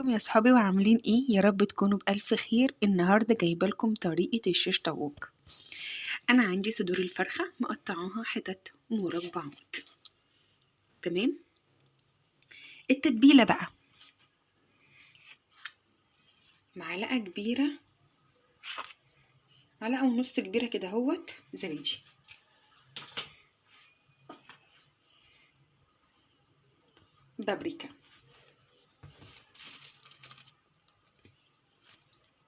يا صحابي وعاملين ايه؟ يا رب تكونوا بألف خير. النهاردة جايبه لكم طريقة الشيش طاووق. انا عندي صدور الفرخة مقطعاها حتت مربعات. تمام. التتبيلة بقى معلقة كبيرة، معلقة ونص كبيرة كده اهوت زبادي، بابريكا،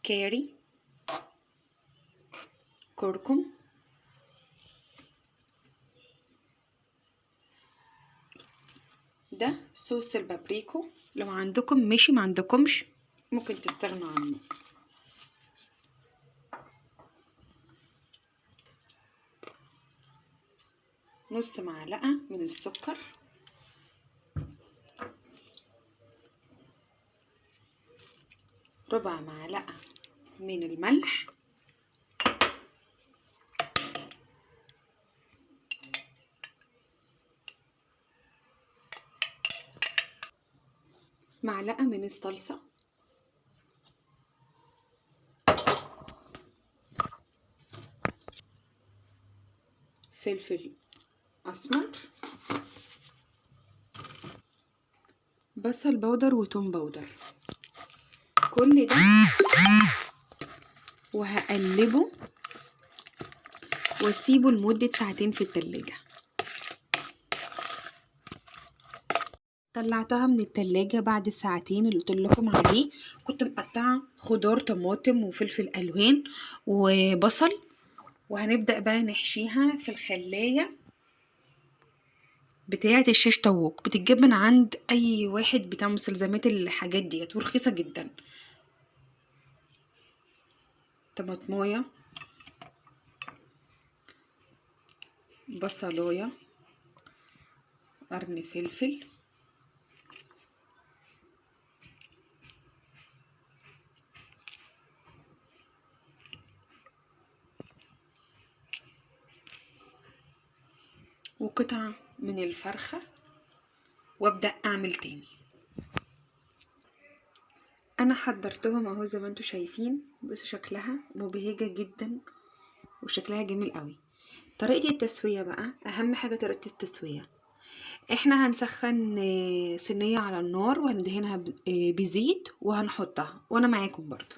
كاري، كركم، ده صوص البابريكو. لو عندكم ماشي، ما عندكمش ممكن تستغنوا عنه. نص معلقة من السكر، ربع معلقة من الملح، معلقة من الصلصة، فلفل أسمر، بصل بودر وتوم بودر، كل ده وهقلبه واسيبه لمدة ساعتين في التلاجة. طلعتها من التلاجة بعد الساعتين اللي قلتلكم عليه. كنت مقطعة خضار طماطم وفلفل ألوان وبصل، وهنبدأ بقى نحشيها في الخلاية بتاعة الشيش طاووق. بتتجاب من عند أي واحد بتاع مستلزمات الحاجات ديت ورخيصة جدا. طماطمايه، بصلايه، قرن فلفل، وقطعة من الفرخة، وابدأ اعمل تاني. انا حضرتهم اهو زي ما انتوا شايفين. بصوا شكلها مبهجة جدا وشكلها جميل قوي. طريقة التسوية بقى اهم حاجة. طريقة التسوية احنا هنسخن صينية على النار وهندهنها بزيت وهنحطها، وانا معاكم برضو.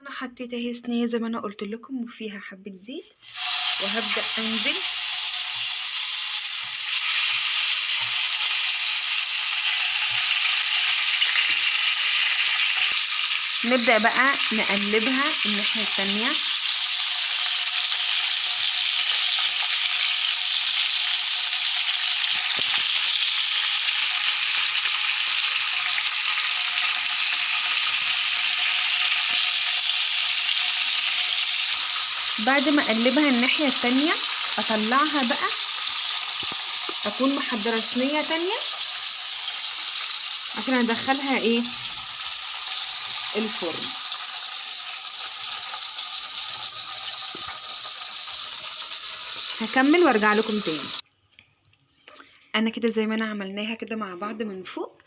انا حطيت اهي صينية زي ما انا قلت لكم وفيها حبة زيت، وهبدأ انزل نبدأ بقى نقلبها الناحية التانية. بعد ما اقلبها الناحية التانية اطلعها بقى، اكون محضرة صينية تانية عشان ادخلها ايه الفرن. هكمل وارجع لكم تاني. انا كده زي ما انا عملناها كده مع بعض من فوق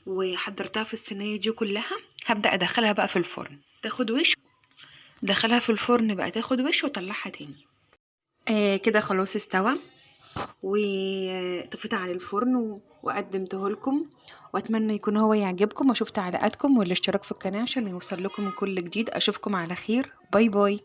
وحضرتها في الصينية دي كلها. هبدأ ادخلها بقى في الفرن تاخد وش، دخلها في الفرن بقى تاخد وش واطلعها تاني. كده خلاص استوى وطفيت على الفرن وقدمته لكم، واتمنى يكون هو يعجبكم، واشوف تعليقاتكم والاشتراك في القناة عشان يوصل لكم كل جديد. اشوفكم على خير. باي باي.